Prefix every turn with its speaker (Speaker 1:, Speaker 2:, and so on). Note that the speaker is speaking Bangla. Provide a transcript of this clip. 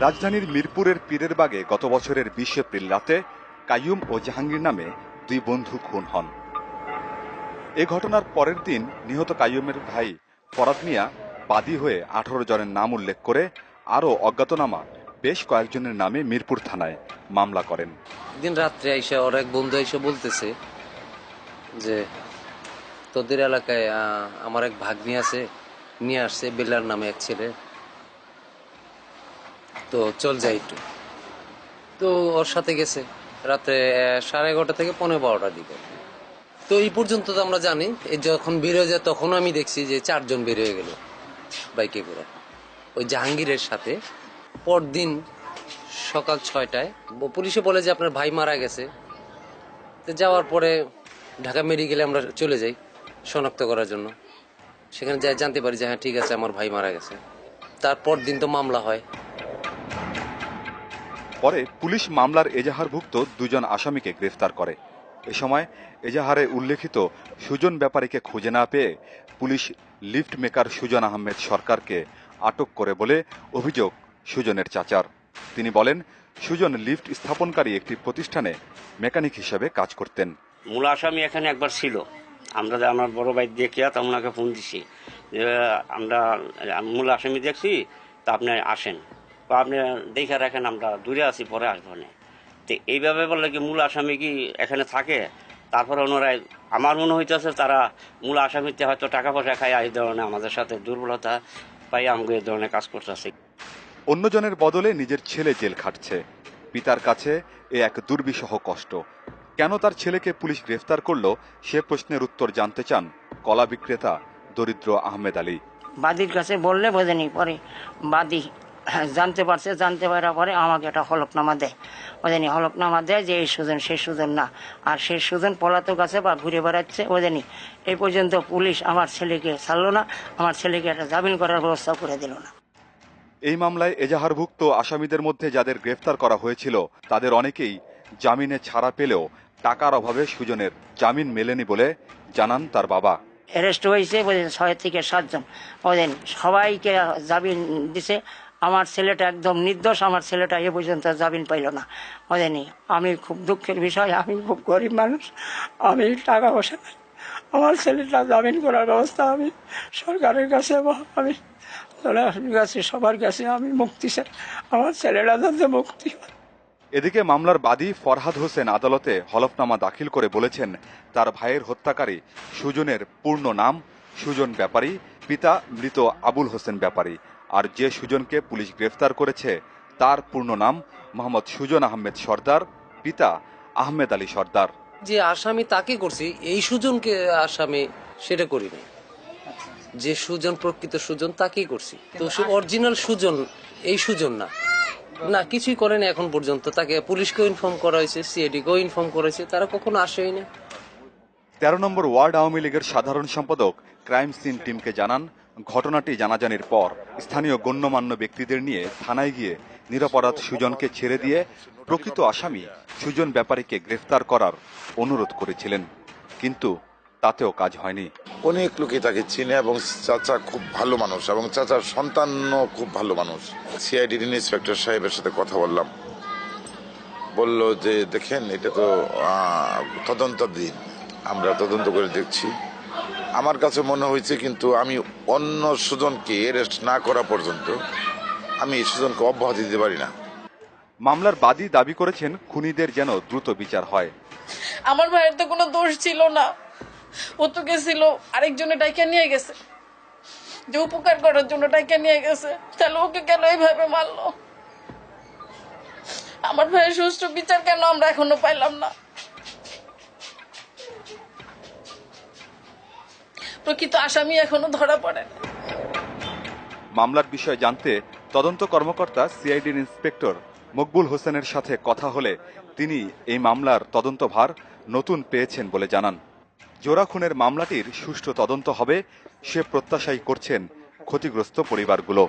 Speaker 1: রাজধানীর মিরপুরের পীরের বাগে গত বছরের ২০ এপ্রিল রাতে কাইয়ুম ও জাহাঙ্গীর নামে দুই বন্ধু খুন হন। এ ঘটনার পরের দিন নিহত কাইয়ুমের ভাই ফরাদ মিয়া বাদী হয়ে ১৮ জনের নাম উল্লেখ করে আরও অজ্ঞাতনামা বেশ কয়েকজনের নামে মিরপুর থানায় মামলা করেন।
Speaker 2: দিন রাত্রে আইসা ওর এক বন্ধু এসে বলতেছে যে তোদের এলাকায় আমার এক ভাগ্নি আছে, নিয়ে আসছে বেলার নামে এক ছেলে, তো চল যাই একটু। তো ওর সাথে গেছে রাত্রে 11:30 থেকে 12:15টার দিকে। তো এই পর্যন্ত তো আমরা জানি, যখন বের হয়ে যায় তখন আমি দেখছি যে 4 জন বের হয়ে গেল বাইকে করে ওই জাহাঙ্গীরের সাথে। পরদিন সকাল 6টায় পুলিশে বলে যে আপনার ভাই মারা গেছে। তো যাওয়ার পরে ঢাকা মেডিকেলে আমরা চলে যাই শনাক্ত করার জন্য। সেখানে যাই জানতে পারি যে হ্যাঁ ঠিক আছে, আমার ভাই মারা গেছে। তারপর দিন তো মামলা হয়।
Speaker 1: পরে পুলিশ মামলার এজাহারভুক্ত দুজন আসামিকে গ্রেফতার করে। এ সময় এজাহারে উল্লেখিত সুজন ব্যাপারীকে খুঁজে না পেয়ে police lift maker Sujon Ahmed সরকারকে আটক করে বলে অভিযোগ সুজনের চাচার। তিনি বলেন, সুজন লিফট স্থাপনকারী একটি প্রতিষ্ঠানে মেকানিক হিসেবে কাজ করতেন।
Speaker 3: মূল আসামি এখানে একবার ছিল। আমার বড় ভাই দেখিয়া তা ওনাকে ফোন দিছি যে আমরা মূল আসামি দেখছি, তা আপনি আসেন বা আপনি দেখে রাখেন, আমরা দূরে আছি, পরে আসবো না। তো এইভাবে বললে কি মূল আসামি কি এখানে থাকে? তারপরে ওনারাই আমার মনে হইতেছে তারা মূল আসামিতে হয়তো টাকা পয়সা খাই এই ধরনের আমাদের সাথে দুর্বলতা পাই আমাকে এই ধরনের কাজ করতেছে।
Speaker 1: অন্যজনের বদলে নিজের ছেলে জেল খাটছে। পিতার কাছে এ এক দুর্বিষহ কষ্ট। কেন তার ছেলেকে পুলিশ গ্রেফতার করলো সে প্রশ্নের উত্তর জানতে চান কলা বিক্রেতা দরিদ্র আহমেদ আলী।
Speaker 4: বাদীর কাছে বললে বোঝেনি, পরে বাদী জানতে পারছে, জানতে পারার পরে আমাকে একটা হলফনামা দেয়। বোঝেনি হলফনামা দেয় যে এই সুজন সে সুজন না, আর সে সুজন পলাতক আছে বা ঘুরে বেড়াচ্ছে। বোঝেনি এই পর্যন্ত পুলিশ আমার ছেলেকে ছাড়লো না, আমার ছেলেকে একটা জামিন করার ব্যবস্থা করে দিল না।
Speaker 1: এই মামলায় এজাহারভুক্ত আসামিদের মধ্যে যাদের গ্রেফতার করা হয়েছিল তাদের অনেকেই জামিনে ছাড়া পেলেও টাকার অভাবে সুজনের জামিন মেলেনি বলে জানান তার বাবা।
Speaker 4: অ্যারেস্ট হয়েছে 6 থেকে 7 জন। বোঝেন সবাইকে জামিন দিছে। আমার ছেলেটা একদম নির্দোষ, আমার ছেলেটা এ পর্যন্ত জামিন পাইল না। বোঝেনি আমি খুব দুঃখের বিষয়, আমি খুব গরিব মানুষ, আমি টাকা পয়সা নাই। আমার ছেলেটা জামিন করার ব্যবস্থা আমি সরকারের কাছে বা আমি কাছে সবার কাছে আমি মুক্তি চাই, আমার ছেলেটা যাতে মুক্তি হয়।
Speaker 1: এদিকে মামলার বাদী ফরহাদ হোসেন আদালতে হলফনামা দাখিল করে বলেছেন, তার ভাইয়ের হত্যাকারী সুজনের পূর্ণ নাম সুজন ব্যাপারী, পিতা মৃত আবুল হোসেন ব্যাপারী। আর যে সুজনকে পুলিশ গ্রেফতার করেছে তার পূর্ণ নাম মোহাম্মদ সুজন আহমেদ সর্দার, পিতা আহমেদ আলী সর্দার।
Speaker 2: যে আসামি তাকে করছি, এই সুজনকে আসামি সেটা করি নাই। যে সুজন প্রকৃত সুজন তাকেই করছি। তো অরিজিনাল সুজন এই সুজন না, না কিছুই করেনি এখন পর্যন্ত। তাকে পুলিশকেও ইনফর্ম করা হয়েছে, সিআইডিকেও ইনফর্ম করা হয়েছে, তারা কখনো আসেই না।
Speaker 1: 13 নম্বর ওয়ার্ড আওয়ামী লীগের সাধারণ সম্পাদক ক্রাইম সিন টিমকে জানান, ঘটনাটি জানাজানির পর স্থানীয় গণ্যমান্য ব্যক্তিদের নিয়ে থানায় গিয়ে নিরপরাধ সুজনকে ছেড়ে দিয়ে প্রকৃত আসামি সুজন ব্যাপারীকে গ্রেফতার করার অনুরোধ করেছিলেন, কিন্তু তাতেও কাজ হয়নি।
Speaker 5: অনেক লোকে তাকে চিনে এবং চাচা খুব ভালো মানুষ এবং চাচার সন্তানও খুব ভালো মানুষ। সিআইডির ইন্সপেক্টর সাহেবের সাথে কথা বললাম, বলল যে দেখেন এটা তো তদন্ত দিন, আমরা তদন্ত করে দেখছি। আমার কাছে মনে হয়েছে, কিন্তু আমি অন্য সুজনকে অ্যারেস্ট না করা পর্যন্ত আমি সুজনকে অব্যাহতি দিতে পারি না।
Speaker 1: মামলার বাদী দাবি করেছেন খুনিদের যেন দ্রুত বিচার হয়।
Speaker 6: আমার ভাইয়ের তো কোনো দোষ ছিল না, ও তো গেছিল আরেকজনে ডাইকা নিয়ে গেছে, যে উপকার করার জন্য ডাইকা নিয়ে গেছে, তাহলে ওকে কেন এইভাবে মারলো? আমার ভাইয়ের সুষ্ঠু বিচার কেন আমরা এখনো পাইলাম না? প্রকৃত আসামি এখনো ধরা পড়ে না।
Speaker 1: মামলার বিষয়ে জানতে তদন্ত কর্মকর্তা সিআইডির ইন্সপেক্টর মকবুল হোসেনের সাথে কথা হলে তিনি এই মামলার তদন্তভার নতুন পেয়েছেন বলে জানান। জোড়া খুনের মামলাটির সুষ্ঠু তদন্ত হবে সে প্রত্যাশাই করছেন ক্ষতিগ্রস্ত পরিবারগুলো।